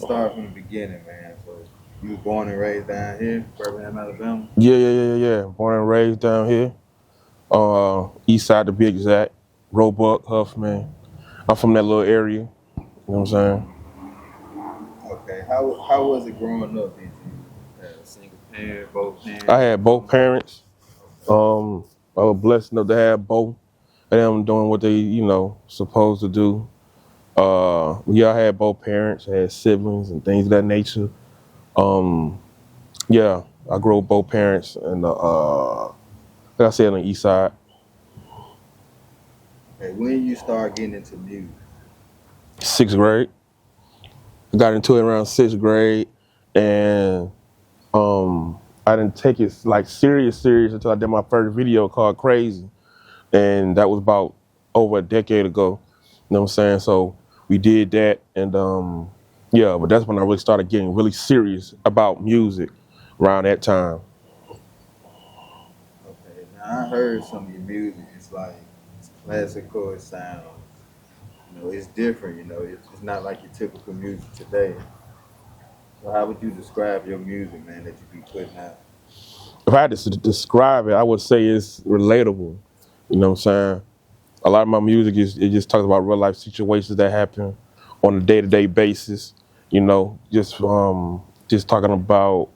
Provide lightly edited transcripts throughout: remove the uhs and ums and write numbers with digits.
start from the beginning, man. So you was born and raised down here, Birmingham, Alabama. Yeah. Born and raised down here. East side to be exact. Roebuck, Huffman. I'm from that little area. You know what I'm saying? Okay. How was it growing up? Did you have a single parent, both I parents, had both mom? parents. I was blessed enough to have both of them doing what they, supposed to do. Yeah, I had both parents, I had siblings and things of that nature. Um, yeah, I grew up with both parents and like I said, on the east side. Okay. When you start getting into music? Sixth grade. I got into it around sixth grade and I didn't take it like serious until I did my first video called Crazy. And that was about over a decade ago. You know what I'm saying? So we did that and yeah, but that's when I really started getting really serious about music around that time. Okay. Now I heard some of your music. It's like it's classical. It sounds. It's different. It's not like your typical music today. So how would you describe your music, man, that you be putting out? If I had to describe it, I would say it's relatable. You know what I'm saying? A lot of my music it just talks about real life situations that happen on a day-to-day basis. Just talking about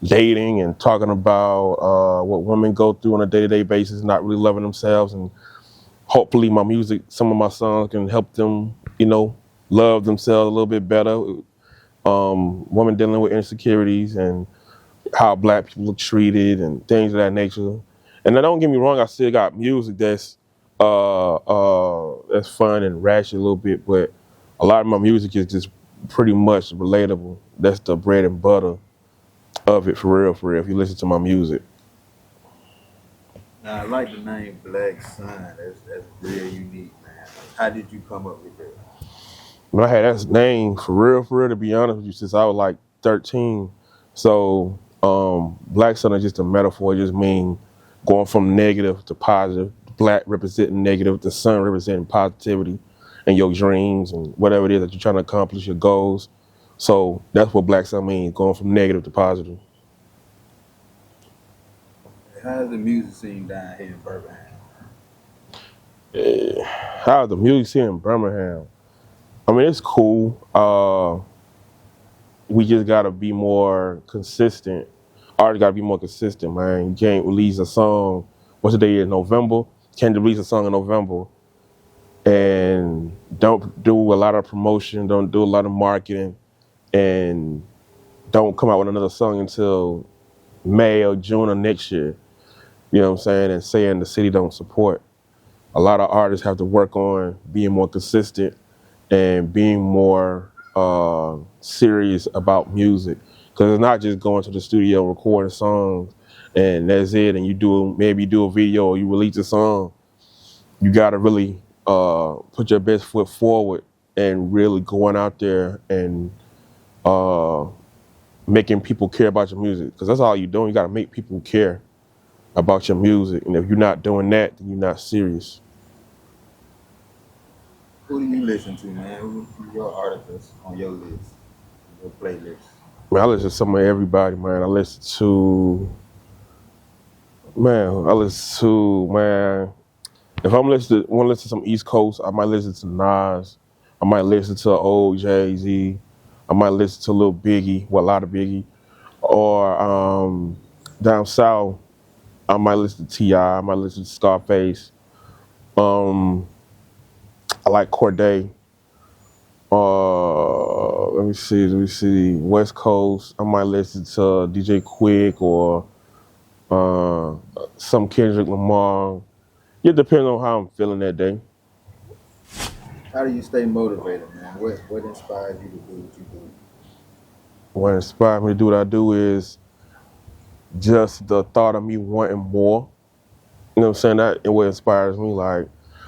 dating and talking about what women go through on a day-to-day basis, not really loving themselves, and hopefully my music, some of my songs can help them, love themselves a little bit better. Women dealing with insecurities and how black people are treated and things of that nature. And now don't get me wrong, I still got music that's fun and ratchet a little bit, but a lot of my music is just pretty much relatable. That's the bread and butter of it, for real, for real. If you listen to my music, Now I like the name Blacksun. That's real unique, man. How did you come up with that? but I had that name for real. To be honest with you, since I was like 13. So Black Sun is just a metaphor. It just mean going from negative to positive. Black representing negative, the sun representing positivity and your dreams and whatever it is that you're trying to accomplish, your goals. So that's what Black Sun means, going from negative to positive. How's the music scene down here in Birmingham? How's the music scene in Birmingham? I mean, it's cool. We just gotta be more consistent. Artists gotta be more consistent, man. You can't release a song. What's the day in November? Can't release a song in November and don't do a lot of promotion. Don't do a lot of marketing, and don't come out with another song until May or June of next year. You know what I'm saying? And saying the city don't support. A lot of artists have to work on being more consistent and being more serious about music. Because it's not just going to the studio, recording songs, and that's it. And maybe do a video or you release a song. You got to really put your best foot forward and really going out there and uh, making people care about your music. Because that's all you're doing. You got to make people care about your music. And if you're not doing that, then you're not serious. Who do you listen to, man? Who's your artist on your list, your playlist? Man, I listen to some of everybody, man. Man. If I'm want to listen to some East Coast, I might listen to Nas. I might listen to old Jay-Z. I might listen to a little Biggie, well, a lot of Biggie. Or down south, I might listen to T.I. I might listen to Scarface. Um, I like Corday. Let me see. West Coast, I might listen to DJ Quick or uh, some Kendrick Lamar. It depends on how I'm feeling that day. How do you stay motivated, man? What inspires you to do what you do? What inspires me to do what I do is just the thought of me wanting more. You know what I'm saying? That what inspires me. Like,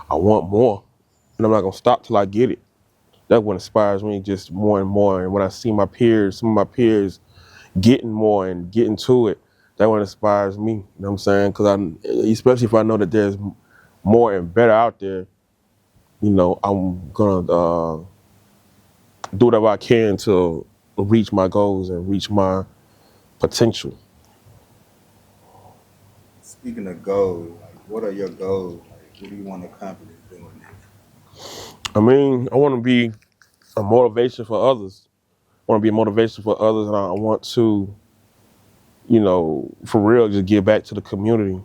I want more. And I'm not gonna stop till I get it. That's what inspires me, just more and more. And when I see some of my peers getting more and getting to it, that what inspires me. You know what I'm saying? Because especially if I know that there's more and better out there, I'm gonna do whatever I can to reach my goals and reach my potential. Speaking of goals, like what are your goals? Like what do you want to accomplish doing this? I mean, I want to be a motivation for others. I want to be a motivation for others, and I want to, for real, just give back to the community.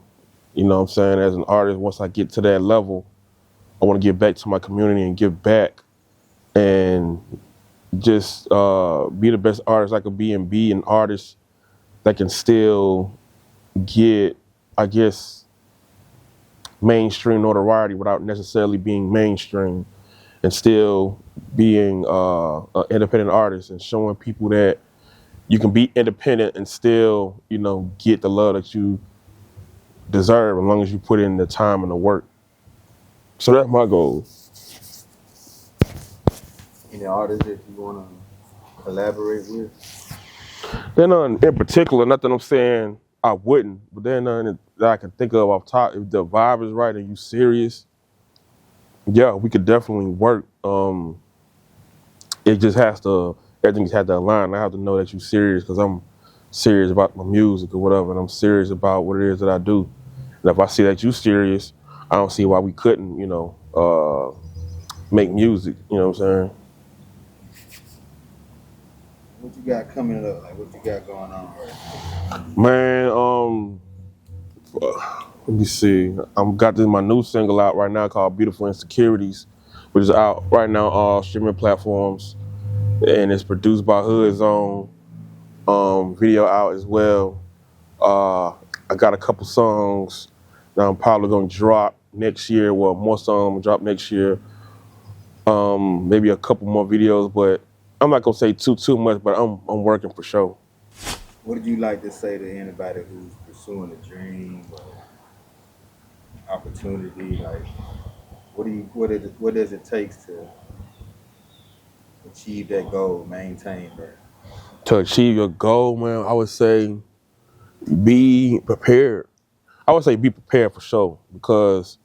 You know what I'm saying? As an artist, once I get to that level, I want to give back to my community and give back and just be the best artist I could be and be an artist that can still get, I guess, mainstream notoriety without necessarily being mainstream and still being an independent artist and showing people that you can be independent and still, get the love that you deserve as long as you put in the time and the work. So that's my goal. Any artists that you want to collaborate with? Then in particular, nothing I'm saying I wouldn't, but then that I can think of off top, if the vibe is right and you serious, yeah, we could definitely work. It just everything just has to align. I have to know that you're serious because I'm serious about my music or whatever, and I'm serious about what it is that I do. And if I see that you serious, I don't see why we couldn't, make music. You know what I'm saying? What you got coming up? Like what you got going on right Man, let me see. I'm got my new single out right now called "Beautiful Insecurities," which is out right now on all streaming platforms, and it's produced by Hood Zone. Video out as well. I got a couple songs that I'm probably gonna drop next year. Well, more songs will drop next year. Maybe a couple more videos, but I'm not gonna say too much. But I'm working for sure. What would you like to say to anybody who's pursuing a dream or opportunity? Like, what does it take to achieve that goal, maintain that? To achieve your goal, man, I would say be prepared. I would say be prepared for sure because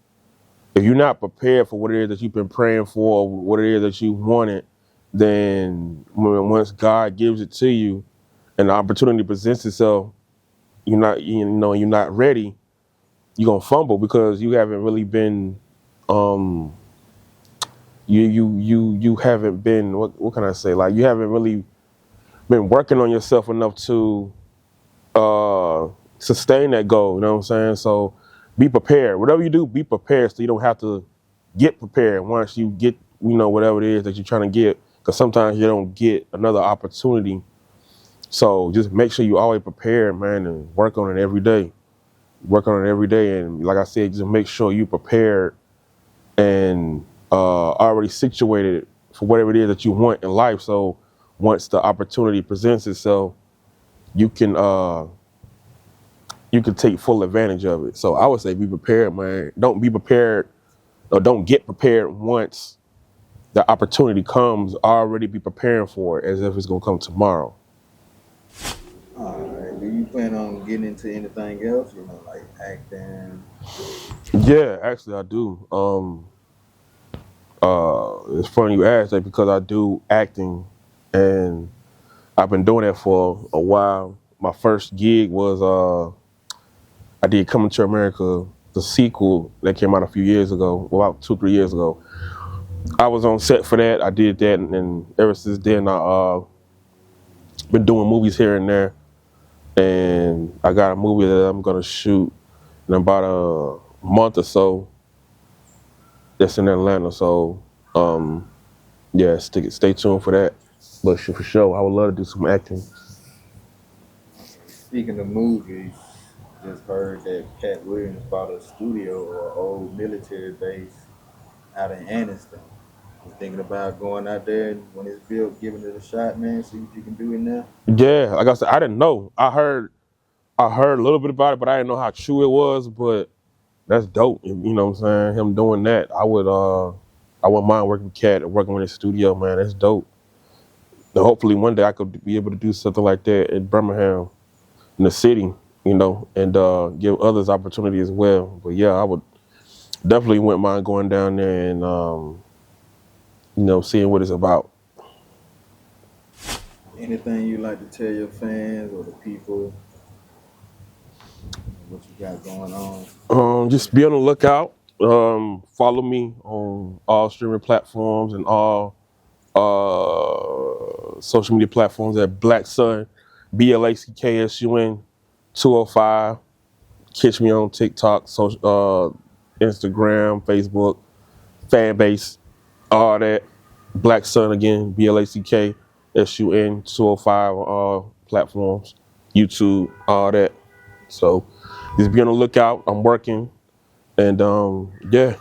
if you're not prepared for what it is that you've been praying for, what it is that you wanted, then once God gives it to you and the opportunity presents itself, you're not ready. You're gonna fumble because you haven't really been, um, you haven't been. What can I say? Like you haven't really been working on yourself enough to uh, sustain that goal. You know what I'm saying? So be prepared. Whatever you do, be prepared so you don't have to get prepared once you get, whatever it is that you're trying to get. Because sometimes you don't get another opportunity. So just make sure you always prepared, man, and work on it every day. Work on it every day. And like I said, just make sure you prepared and already situated for whatever it is that you want in life. So once the opportunity presents itself, you can take full advantage of it. So I would say be prepared, man. Don't be prepared or don't get prepared once the opportunity comes. Already be preparing for it as if it's gonna come tomorrow. All right. Do you plan on getting into anything else? Like acting. Yeah, actually I do. It's funny you ask that because I do acting and I've been doing that for a while. My first gig was I did Coming to America, the sequel that came out a few years ago, about 2-3 years ago. I was on set for that. I did that, and ever since then, I been doing movies here and there. And I got a movie that I'm gonna shoot in about a month or so. That's in Atlanta. So, yeah, stay tuned for that. But for sure, I would love to do some acting. Speaking of movies, just heard that Cat Williams bought a studio or an old military base out in Anniston. Was thinking about going out there and when it's built, giving it a shot, man. See what you can do in there. Yeah, like I said, I didn't know. I heard a little bit about it, but I didn't know how true it was. But that's dope. You know what I'm saying? Him doing that, I wouldn't mind working with Cat and working with his studio, man. That's dope. And hopefully one day I could be able to do something like that in Birmingham, in the city, and give others opportunity as well. But yeah, I would definitely wouldn't mind going down there and seeing what it's about. Anything you like to tell your fans or the people, what you got going on? Just be on the lookout. Follow me on all streaming platforms and all social media platforms at Blacksun, BLACKSUN 205. Catch me on TikTok, Instagram, Facebook, fan base, all that. Blacksun again, BLACKSUN 205 on all platforms, YouTube, all that. So just be on the lookout. I'm working, and yeah.